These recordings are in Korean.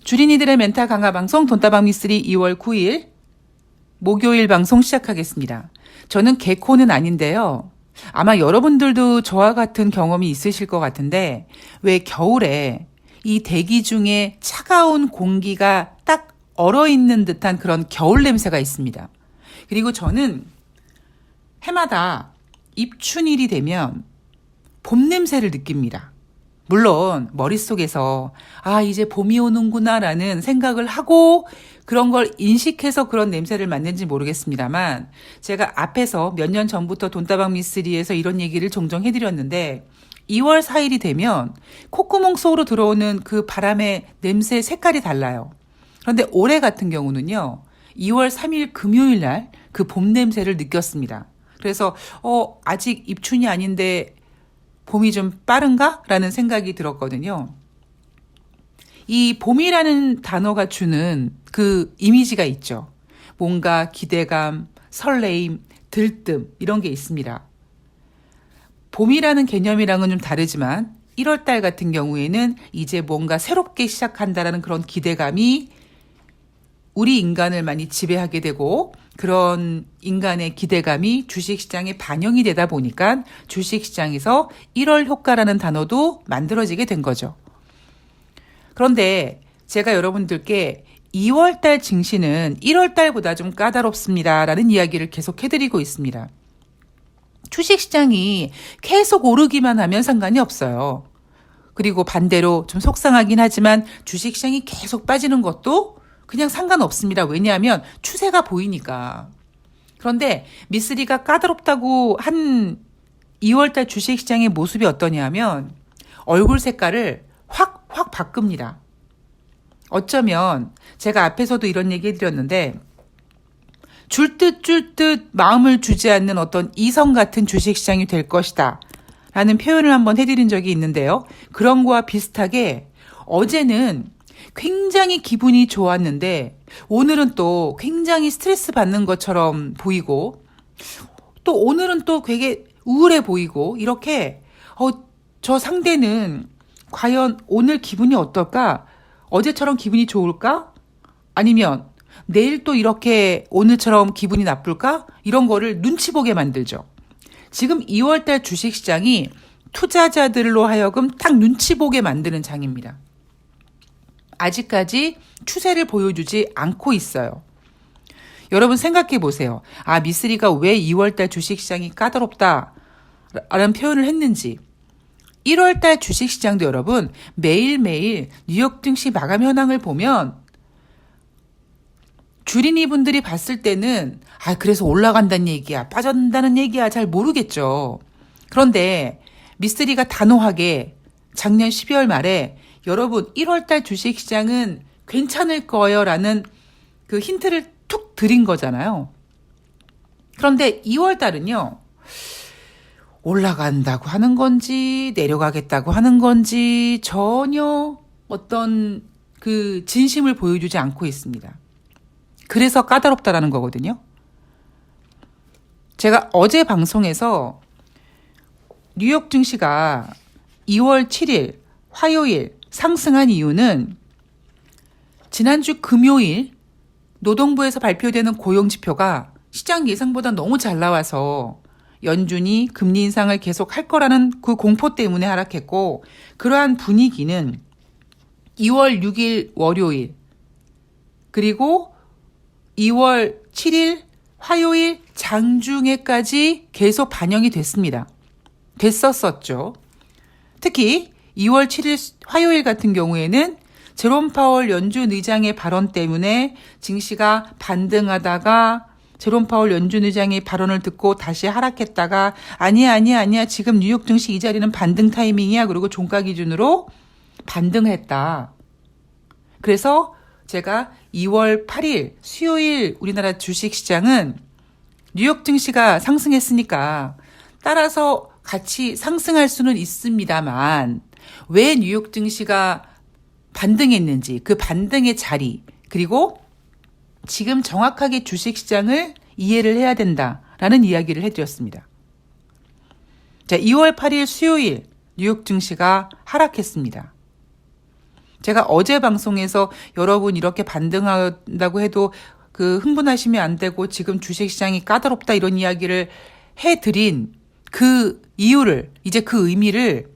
주린이들의 멘탈 강화 방송 돈다방 미쓰리 2월 9일 목요일 방송 시작하겠습니다. 저는 개코는 아닌데요. 아마 여러분들도 저와 같은 경험이 있으실 것 같은데 왜 겨울에 이 대기 중에 차가운 공기가 딱 얼어있는 듯한 그런 겨울 냄새가 있습니다. 그리고 저는 해마다 입춘일이 되면 봄 냄새를 느낍니다. 물론 머릿속에서 이제 봄이 오는구나 라는 생각을 하고 그런 걸 인식해서 그런 냄새를 맡는지 모르겠습니다만 제가 앞에서 몇 년 전부터 돈다방 미쓰리에서 이런 얘기를 종종 해드렸는데 2월 4일이 되면 콧구멍 속으로 들어오는 그 바람의 냄새 색깔이 달라요. 그런데 올해 같은 경우는요. 2월 3일 금요일 날 그 봄 냄새를 느꼈습니다. 그래서 아직 입춘이 아닌데 봄이 좀 빠른가? 라는 생각이 들었거든요. 이 봄이라는 단어가 주는 그 이미지가 있죠. 뭔가 기대감, 설레임, 들뜸 이런 게 있습니다. 봄이라는 개념이랑은 좀 다르지만 1월달 같은 경우에는 이제 뭔가 새롭게 시작한다라는 그런 기대감이 우리 인간을 많이 지배하게 되고 그런 인간의 기대감이 주식시장에 반영이 되다 보니까 주식시장에서 1월 효과라는 단어도 만들어지게 된 거죠. 그런데 제가 여러분들께 2월달 증시는 1월달보다 좀 까다롭습니다 라는 이야기를 계속 해드리고 있습니다. 주식시장이 계속 오르기만 하면 상관이 없어요. 그리고 반대로 좀 속상하긴 하지만 주식시장이 계속 빠지는 것도 그냥 상관없습니다. 왜냐하면 추세가 보이니까. 그런데 미쓰리가 까다롭다고 한 2월달 주식시장의 모습이 어떠냐면 얼굴 색깔을 확 바꿉니다. 어쩌면 제가 앞에서도 이런 얘기 해드렸는데 줄 듯 마음을 주지 않는 어떤 이성 같은 주식시장이 될 것이다 라는 표현을 한번 해드린 적이 있는데요. 그런 거와 비슷하게 어제는 굉장히 기분이 좋았는데 오늘은 또 굉장히 스트레스 받는 것처럼 보이고 또 오늘은 또 되게 우울해 보이고 이렇게 저 상대는 과연 오늘 기분이 어떨까? 어제처럼 기분이 좋을까? 아니면 내일 또 이렇게 오늘처럼 기분이 나쁠까? 이런 거를 눈치 보게 만들죠. 지금 2월달 주식시장이 투자자들로 하여금 딱 눈치 보게 만드는 장입니다. 아직까지 추세를 보여주지 않고 있어요. 여러분 생각해 보세요. 미쓰리가 왜 2월달 주식시장이 까다롭다라는 표현을 했는지. 1월달 주식시장도 여러분 매일매일 뉴욕 증시 마감 현황을 보면 주린이 분들이 봤을 때는 그래서 올라간다는 얘기야, 빠진다는 얘기야 잘 모르겠죠. 그런데 미쓰리가 단호하게 작년 12월 말에 여러분 1월달 주식시장은 괜찮을 거예요 라는 그 힌트를 툭 드린 거잖아요. 그런데 2월달은요. 올라간다고 하는 건지 내려가겠다고 하는 건지 전혀 어떤 그 진심을 보여주지 않고 있습니다. 그래서 까다롭다라는 거거든요. 제가 어제 방송에서 뉴욕 증시가 2월 7일 화요일 상승한 이유는 지난주 금요일 노동부에서 발표되는 고용지표가 시장 예상보다 너무 잘 나와서 연준이 금리 인상을 계속 할 거라는 그 공포 때문에 하락했고 그러한 분위기는 2월 6일 월요일 그리고 2월 7일 화요일 장중에까지 계속 반영이 됐었죠. 특히 2월 7일 화요일 같은 경우에는 제롬 파월 연준 의장의 발언 때문에 증시가 반등하다가 제롬 파월 연준 의장의 발언을 듣고 다시 하락했다가 아니야 지금 뉴욕 증시 이 자리는 반등 타이밍이야. 그리고 종가 기준으로 반등을 했다. 그래서 제가 2월 8일 수요일 우리나라 주식시장은 뉴욕 증시가 상승했으니까 따라서 같이 상승할 수는 있습니다만 왜 뉴욕 증시가 반등했는지 그 반등의 자리 그리고 지금 정확하게 주식시장을 이해를 해야 된다라는 이야기를 해드렸습니다. 자, 2월 8일 수요일 뉴욕 증시가 하락했습니다. 제가 어제 방송에서 여러분 이렇게 반등한다고 해도 그 흥분하시면 안 되고 지금 주식시장이 까다롭다 이런 이야기를 해드린 그 이유를, 이제 그 의미를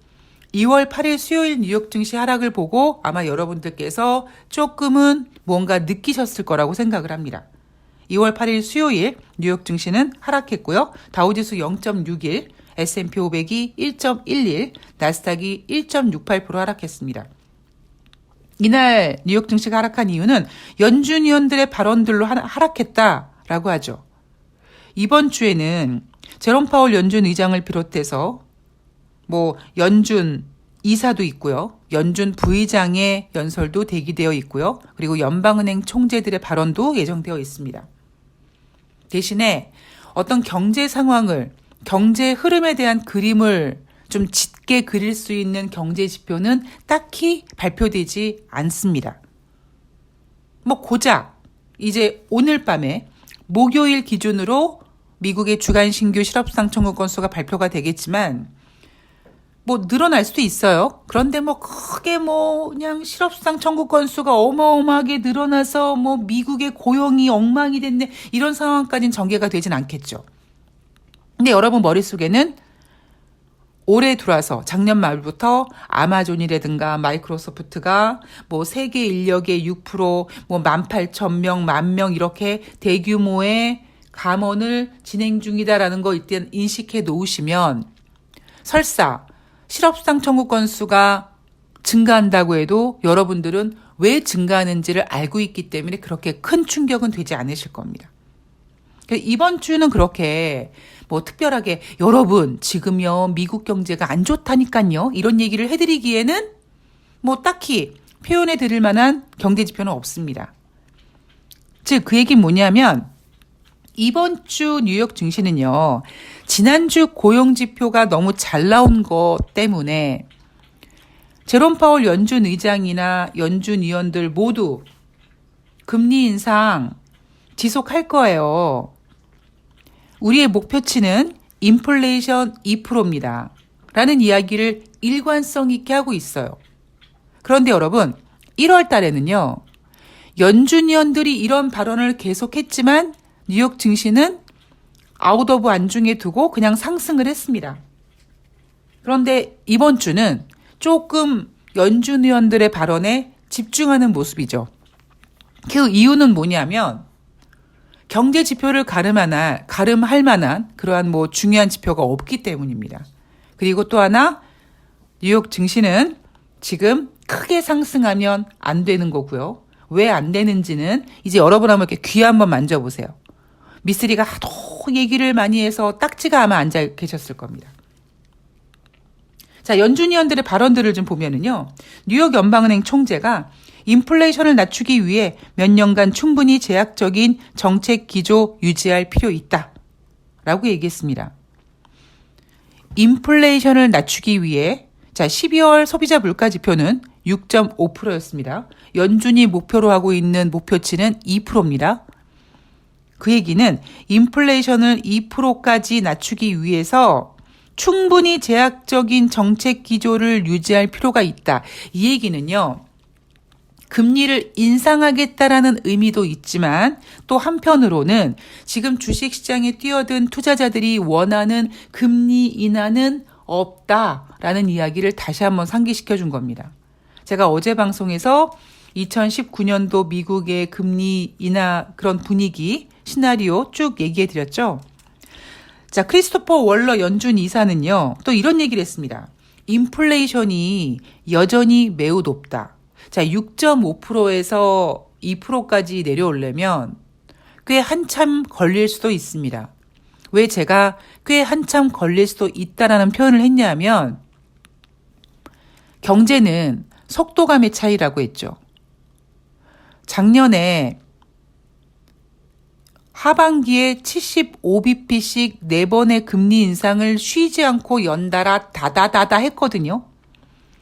2월 8일 수요일 뉴욕 증시 하락을 보고 아마 여러분들께서 조금은 뭔가 느끼셨을 거라고 생각을 합니다. 2월 8일 수요일 뉴욕 증시는 하락했고요. 다우지수 0.61, S&P 500이 1.11, 나스닥이 1.68% 하락했습니다. 이날 뉴욕 증시가 하락한 이유는 연준 위원들의 발언들로 하락했다라고 하죠. 이번 주에는 제롬 파월 연준 의장을 비롯해서 연준 이사도 있고요. 연준 부의장의 연설도 대기되어 있고요. 그리고 연방은행 총재들의 발언도 예정되어 있습니다. 대신에 어떤 경제 상황을, 경제 흐름에 대한 그림을 좀 짙게 그릴 수 있는 경제 지표는 딱히 발표되지 않습니다. 고작 이제 오늘 밤에 목요일 기준으로 미국의 주간 신규 실업상 청구 건수가 발표가 되겠지만 늘어날 수도 있어요. 그런데 크게 그냥 실업상 청구 건수가 어마어마하게 늘어나서 미국의 고용이 엉망이 됐네 이런 상황까지는 전개가 되진 않겠죠. 근데 여러분 머릿속에는 올해 들어와서 작년 말부터 아마존이라든가 마이크로소프트가 세계 인력의 6%, 18,000명, 10,000명 이렇게 대규모의 감원을 진행 중이다라는 거 일단 인식해 놓으시면 설사 실업상 청구 건수가 증가한다고 해도 여러분들은 왜 증가하는지를 알고 있기 때문에 그렇게 큰 충격은 되지 않으실 겁니다. 이번 주는 그렇게 특별하게 여러분 지금요 미국 경제가 안 좋다니까요 이런 얘기를 해드리기에는 딱히 표현해 드릴 만한 경제 지표는 없습니다. 즉 그 얘기는 뭐냐면 이번 주 뉴욕 증시는요 지난주 고용 지표가 너무 잘 나온 것 때문에 제롬 파월 연준 의장이나 연준 위원들 모두 금리 인상 지속할 거예요. 우리의 목표치는 인플레이션 2%입니다. 라는 이야기를 일관성 있게 하고 있어요. 그런데 여러분 1월 달에는요. 연준위원들이 이런 발언을 계속했지만 뉴욕 증시는 아웃 오브 안중에 두고 그냥 상승을 했습니다. 그런데 이번 주는 조금 연준위원들의 발언에 집중하는 모습이죠. 그 이유는 뭐냐면 경제 지표를 가름할 만한 그러한 중요한 지표가 없기 때문입니다. 그리고 또 하나 뉴욕 증시는 지금 크게 상승하면 안 되는 거고요. 왜 안 되는지는 이제 여러분 한번 이렇게 귀 한번 만져보세요. 미쓰리가 하도 얘기를 많이 해서 딱지가 아마 앉아 계셨을 겁니다. 자, 연준위원들의 발언들을 좀 보면은요. 뉴욕 연방은행 총재가 인플레이션을 낮추기 위해 몇 년간 충분히 제약적인 정책 기조 유지할 필요 있다. 라고 얘기했습니다. 인플레이션을 낮추기 위해 12월 소비자 물가 지표는 6.5%였습니다. 연준이 목표로 하고 있는 목표치는 2%입니다. 그 얘기는 인플레이션을 2%까지 낮추기 위해서 충분히 제약적인 정책 기조를 유지할 필요가 있다. 이 얘기는요. 금리를 인상하겠다라는 의미도 있지만 또 한편으로는 지금 주식시장에 뛰어든 투자자들이 원하는 금리 인하는 없다라는 이야기를 다시 한번 상기시켜 준 겁니다. 제가 어제 방송에서 2019년도 미국의 금리 인하 그런 분위기, 시나리오 쭉 얘기해 드렸죠. 자, 크리스토퍼 월러 연준 이사는요. 또 이런 얘기를 했습니다. 인플레이션이 여전히 매우 높다. 자, 6.5%에서 2%까지 내려오려면 꽤 한참 걸릴 수도 있습니다. 왜 제가 꽤 한참 걸릴 수도 있다라는 표현을 했냐면 경제는 속도감의 차이라고 했죠. 작년에 하반기에 75bp씩 4번의 금리 인상을 쉬지 않고 연달아 다다다다 했거든요.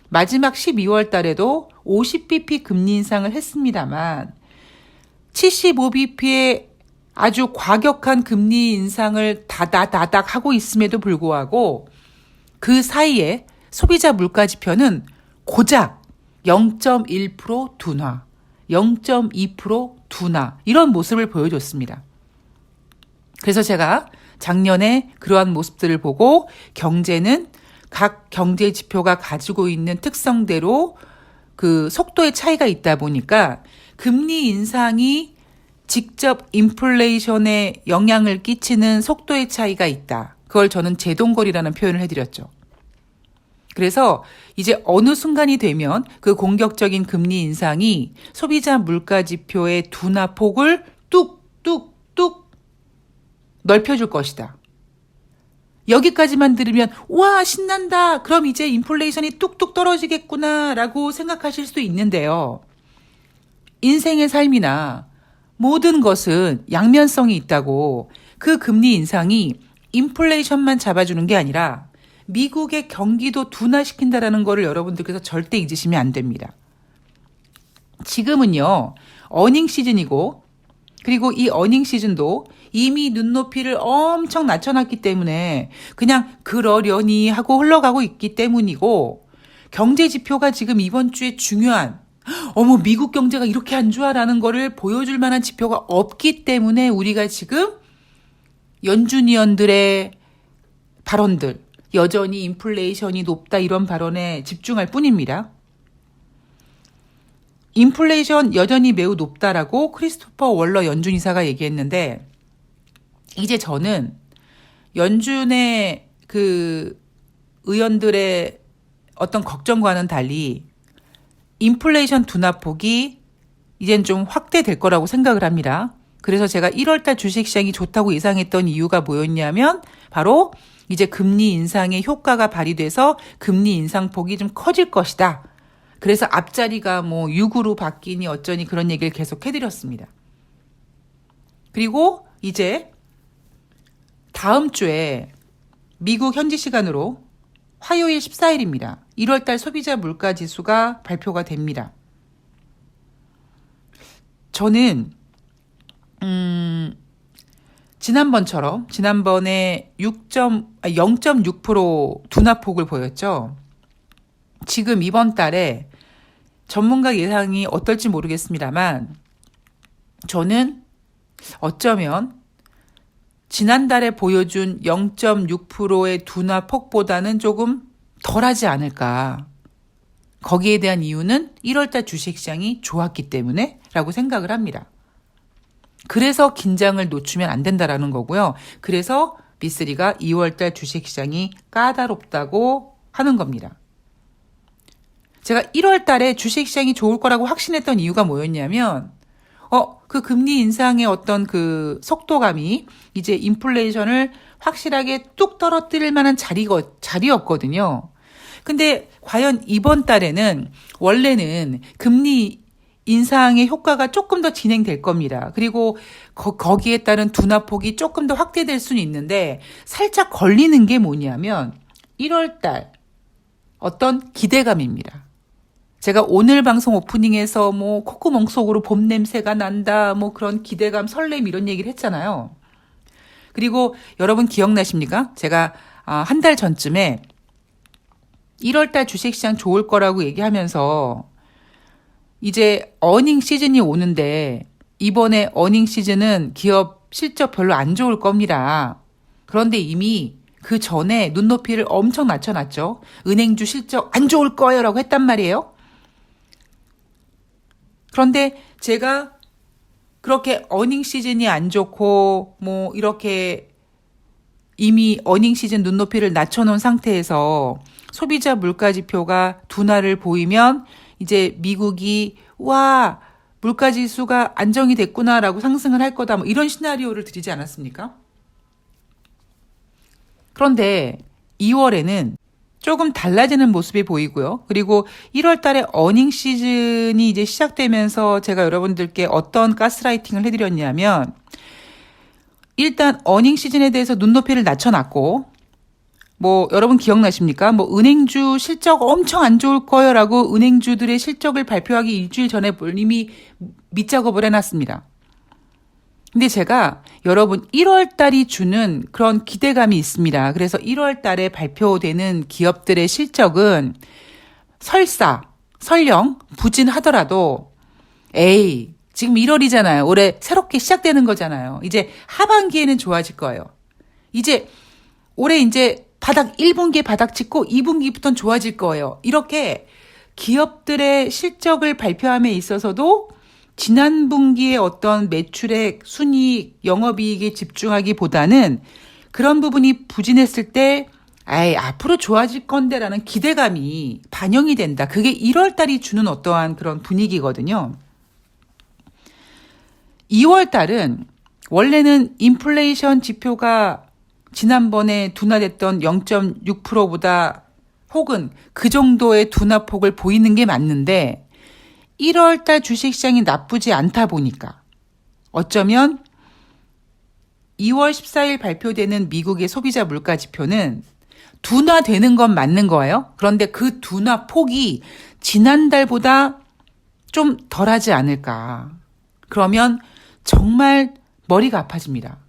마지막 12월 달에도 50bp 금리 인상을 했습니다만 75bp의 아주 과격한 금리 인상을 다다다닥 하고 있음에도 불구하고 그 사이에 소비자 물가 지표는 고작 0.1% 둔화, 0.2% 둔화 이런 모습을 보여줬습니다. 그래서 제가 작년에 그러한 모습들을 보고 경제는 각 경제 지표가 가지고 있는 특성대로 그 속도의 차이가 있다 보니까 금리 인상이 직접 인플레이션에 영향을 끼치는 속도의 차이가 있다. 그걸 저는 제동거리라는 표현을 해드렸죠. 그래서 이제 어느 순간이 되면 그 공격적인 금리 인상이 소비자 물가 지표의 둔화폭을 뚝뚝뚝 넓혀줄 것이다. 여기까지만 들으면 와 신난다. 그럼 이제 인플레이션이 뚝뚝 떨어지겠구나 라고 생각하실 수도 있는데요. 인생의 삶이나 모든 것은 양면성이 있다고 그 금리 인상이 인플레이션만 잡아주는 게 아니라 미국의 경기도 둔화시킨다라는 거를 여러분들께서 절대 잊으시면 안 됩니다. 지금은요. 어닝 시즌이고 그리고 이 어닝 시즌도 이미 눈높이를 엄청 낮춰놨기 때문에 그냥 그러려니 하고 흘러가고 있기 때문이고 경제 지표가 지금 이번 주에 중요한 어머 미국 경제가 이렇게 안 좋아라는 거를 보여줄 만한 지표가 없기 때문에 우리가 지금 연준위원들의 발언들 여전히 인플레이션이 높다 이런 발언에 집중할 뿐입니다. 인플레이션 여전히 매우 높다라고 크리스토퍼 월러 연준이사가 얘기했는데 이제 저는 연준의 그 의원들의 어떤 걱정과는 달리 인플레이션 둔화폭이 이젠 좀 확대될 거라고 생각을 합니다. 그래서 제가 1월달 주식시장이 좋다고 예상했던 이유가 뭐였냐면 바로 이제 금리 인상의 효과가 발휘돼서 금리 인상폭이 좀 커질 것이다. 그래서 앞자리가 뭐 6으로 바뀌니 어쩌니 그런 얘기를 계속 해드렸습니다. 그리고 이제 다음 주에 미국 현지 시간으로 화요일 14일입니다. 1월달 소비자 물가 지수가 발표가 됩니다. 저는 지난번에 0.6% 둔화폭을 보였죠. 지금 이번 달에 전문가 예상이 어떨지 모르겠습니다만 저는 어쩌면 지난달에 보여준 0.6%의 둔화폭보다는 조금 덜하지 않을까. 거기에 대한 이유는 1월달 주식시장이 좋았기 때문에 라고 생각을 합니다. 그래서 긴장을 놓치면 안 된다라는 거고요. 그래서 B3가 2월달 주식시장이 까다롭다고 하는 겁니다. 제가 1월달에 주식시장이 좋을 거라고 확신했던 이유가 뭐였냐면 그 금리 인상의 어떤 그 속도감이 이제 인플레이션을 확실하게 뚝 떨어뜨릴 만한 자리였거든요. 근데 과연 이번 달에는 원래는 금리 인상의 효과가 조금 더 진행될 겁니다. 그리고 거기에 따른 둔화폭이 조금 더 확대될 수는 있는데 살짝 걸리는 게 뭐냐면 1월달 어떤 기대감입니다. 제가 오늘 방송 오프닝에서 뭐 콧구멍 속으로 봄 냄새가 난다, 뭐 그런 기대감, 설렘 이런 얘기를 했잖아요. 그리고 여러분 기억나십니까? 제가 한 달 전쯤에 1월달 주식시장 좋을 거라고 얘기하면서 이제 어닝 시즌이 오는데 이번에 어닝 시즌은 기업 실적 별로 안 좋을 겁니다. 그런데 이미 그 전에 눈높이를 엄청 낮춰놨죠. 은행주 실적 안 좋을 거예요 라고 했단 말이에요. 그런데 제가 그렇게 어닝 시즌이 안 좋고 뭐 이렇게 이미 어닝 시즌 눈높이를 낮춰놓은 상태에서 소비자 물가 지표가 둔화를 보이면 이제 미국이 와 물가 지수가 안정이 됐구나라고 상승을 할 거다 뭐 이런 시나리오를 드리지 않았습니까? 그런데 2월에는 조금 달라지는 모습이 보이고요. 그리고 1월 달에 어닝 시즌이 이제 시작되면서 제가 여러분들께 어떤 가스라이팅을 해드렸냐면 일단 어닝 시즌에 대해서 눈높이를 낮춰놨고 뭐 여러분 기억나십니까? 뭐 은행주 실적 엄청 안 좋을 거요라고 은행주들의 실적을 발표하기 일주일 전에 이미 밑작업을 해놨습니다. 근데 제가 여러분 1월 달이 주는 그런 기대감이 있습니다. 그래서 1월 달에 발표되는 기업들의 실적은 설사 설령 부진하더라도 에이, 지금 1월이잖아요. 올해 새롭게 시작되는 거잖아요. 이제 하반기에는 좋아질 거예요. 이제 올해 이제 바닥 1분기에 바닥 찍고 2분기부터는 좋아질 거예요. 이렇게 기업들의 실적을 발표함에 있어서도 지난 분기의 어떤 매출액, 순이익, 영업이익에 집중하기보다는 그런 부분이 부진했을 때 앞으로 좋아질 건데라는 기대감이 반영이 된다. 그게 1월 달이 주는 어떠한 그런 분위기거든요. 2월 달은 원래는 인플레이션 지표가 지난번에 둔화됐던 0.6%보다 혹은 그 정도의 둔화폭을 보이는 게 맞는데 1월 달 주식시장이 나쁘지 않다 보니까 어쩌면 2월 14일 발표되는 미국의 소비자 물가 지표는 둔화되는 건 맞는 거예요. 그런데 그 둔화폭이 지난달보다 좀 덜하지 않을까. 그러면 정말 머리가 아파집니다.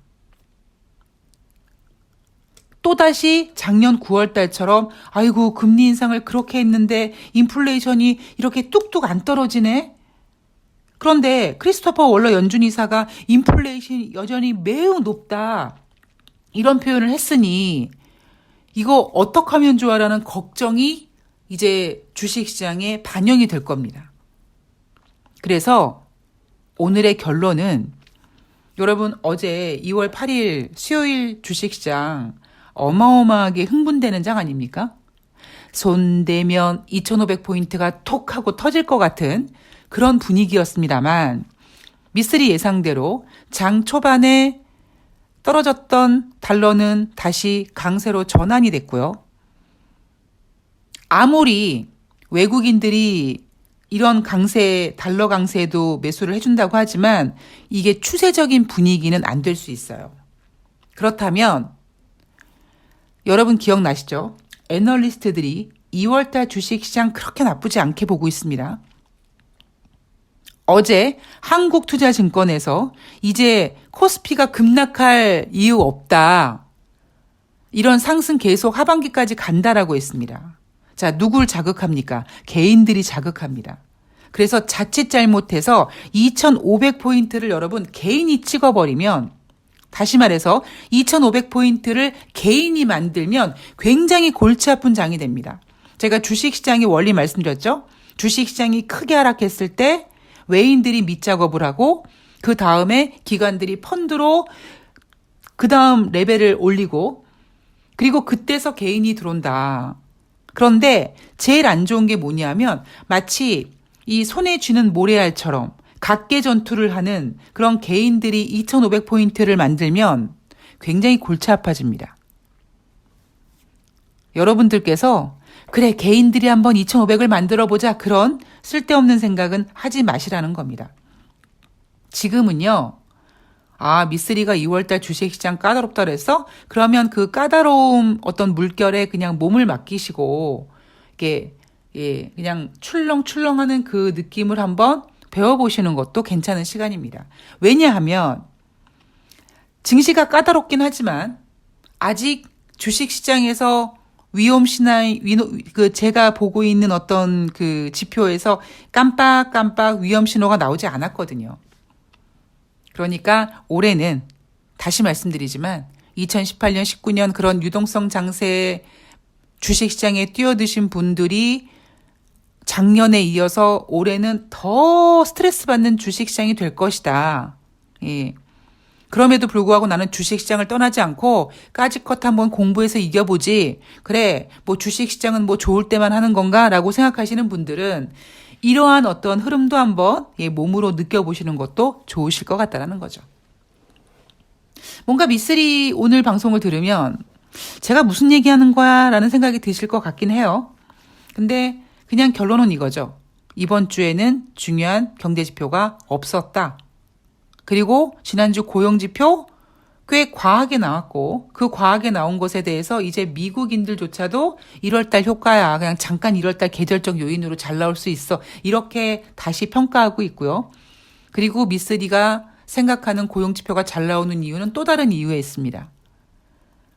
또다시 작년 9월 달처럼 아이고 금리 인상을 그렇게 했는데 인플레이션이 이렇게 뚝뚝 안 떨어지네. 그런데 크리스토퍼 월러 연준 이사가 인플레이션이 여전히 매우 높다. 이런 표현을 했으니 이거 어떻게 하면 좋아라는 걱정이 이제 주식시장에 반영이 될 겁니다. 그래서 오늘의 결론은 여러분 어제 2월 8일 수요일 주식시장 어마어마하게 흥분되는 장 아닙니까? 손대면 2,500포인트가 톡 하고 터질 것 같은 그런 분위기였습니다만 미쓰리 예상대로 장 초반에 떨어졌던 달러는 다시 강세로 전환이 됐고요. 아무리 외국인들이 이런 강세, 달러 강세에도 매수를 해준다고 하지만 이게 추세적인 분위기는 안 될 수 있어요. 그렇다면 여러분 기억나시죠? 애널리스트들이 2월달 주식시장 그렇게 나쁘지 않게 보고 있습니다. 어제 한국투자증권에서 이제 코스피가 급락할 이유 없다. 이런 상승 계속 하반기까지 간다라고 했습니다. 자, 누굴 자극합니까? 개인들이 자극합니다. 그래서 자칫 잘못해서 2,500포인트를 여러분 개인이 찍어버리면 다시 말해서 2,500포인트를 개인이 만들면 굉장히 골치 아픈 장이 됩니다. 제가 주식시장의 원리 말씀드렸죠? 주식시장이 크게 하락했을 때 외인들이 밑작업을 하고 그 다음에 기관들이 펀드로 그 다음 레벨을 올리고 그리고 그때서 개인이 들어온다. 그런데 제일 안 좋은 게 뭐냐면 마치 이 손에 쥐는 모래알처럼 각계 전투를 하는 그런 개인들이 2,500포인트를 만들면 굉장히 골치 아파집니다. 여러분들께서 그래 개인들이 한번 2,500을 만들어보자 그런 쓸데없는 생각은 하지 마시라는 겁니다. 지금은요. 미쓰리가 2월달 주식시장 까다롭다 그래서 그러면 그 까다로움 어떤 물결에 그냥 몸을 맡기시고 이게 그냥 출렁출렁하는 그 느낌을 한번 배워보시는 것도 괜찮은 시간입니다. 왜냐하면 증시가 까다롭긴 하지만 아직 주식시장에서 제가 보고 있는 어떤 그 지표에서 깜빡깜빡 위험 신호가 나오지 않았거든요. 그러니까 올해는 다시 말씀드리지만 2018년, 19년 그런 유동성 장세에 주식시장에 뛰어드신 분들이 작년에 이어서 올해는 더 스트레스 받는 주식시장이 될 것이다. 예. 그럼에도 불구하고 나는 주식시장을 떠나지 않고 까짓것 한번 공부해서 이겨보지. 그래, 뭐 주식시장은 뭐 좋을 때만 하는 건가? 라고 생각하시는 분들은 이러한 어떤 흐름도 한번 몸으로 느껴보시는 것도 좋으실 것 같다는 거죠. 뭔가 미쓰리 오늘 방송을 들으면 제가 무슨 얘기하는 거야? 라는 생각이 드실 것 같긴 해요. 근데 그냥 결론은 이거죠. 이번 주에는 중요한 경제지표가 없었다. 그리고 지난주 고용지표 꽤 과하게 나왔고 그 과하게 나온 것에 대해서 이제 미국인들조차도 1월달 효과야. 그냥 잠깐 1월달 계절적 요인으로 잘 나올 수 있어. 이렇게 다시 평가하고 있고요. 그리고 미쓰리가 생각하는 고용지표가 잘 나오는 이유는 또 다른 이유에 있습니다.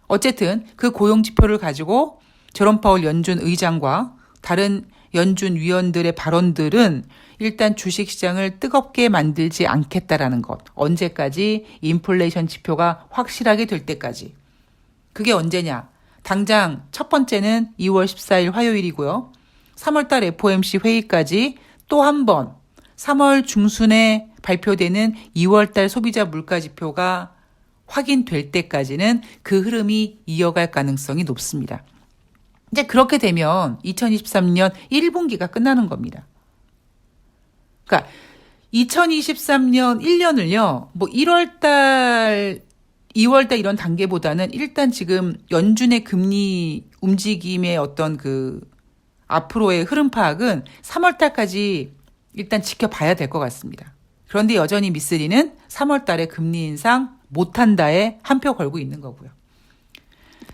어쨌든 그 고용지표를 가지고 제롬 파월 연준 의장과 다른 연준 위원들의 발언들은 일단 주식시장을 뜨겁게 만들지 않겠다라는 것. 언제까지? 인플레이션 지표가 확실하게 될 때까지. 그게 언제냐? 당장 첫 번째는 2월 14일 화요일이고요. 3월달 FOMC 회의까지 또 한 번 3월 중순에 발표되는 2월달 소비자 물가지표가 확인될 때까지는 그 흐름이 이어갈 가능성이 높습니다. 이제 그렇게 되면 2023년 1분기가 끝나는 겁니다. 그러니까 2023년 1년을요. 뭐 1월달, 2월달 이런 단계보다는 일단 지금 연준의 금리 움직임의 어떤 그 앞으로의 흐름 파악은 3월달까지 일단 지켜봐야 될 것 같습니다. 그런데 여전히 미쓰리는 3월달에 금리 인상 못한다에 한 표 걸고 있는 거고요.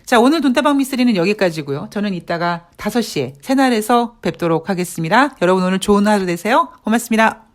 자, 오늘 돈다방 미쓰리는 여기까지고요. 저는 이따가 5시에 새날에서 뵙도록 하겠습니다. 여러분 오늘 좋은 하루 되세요. 고맙습니다.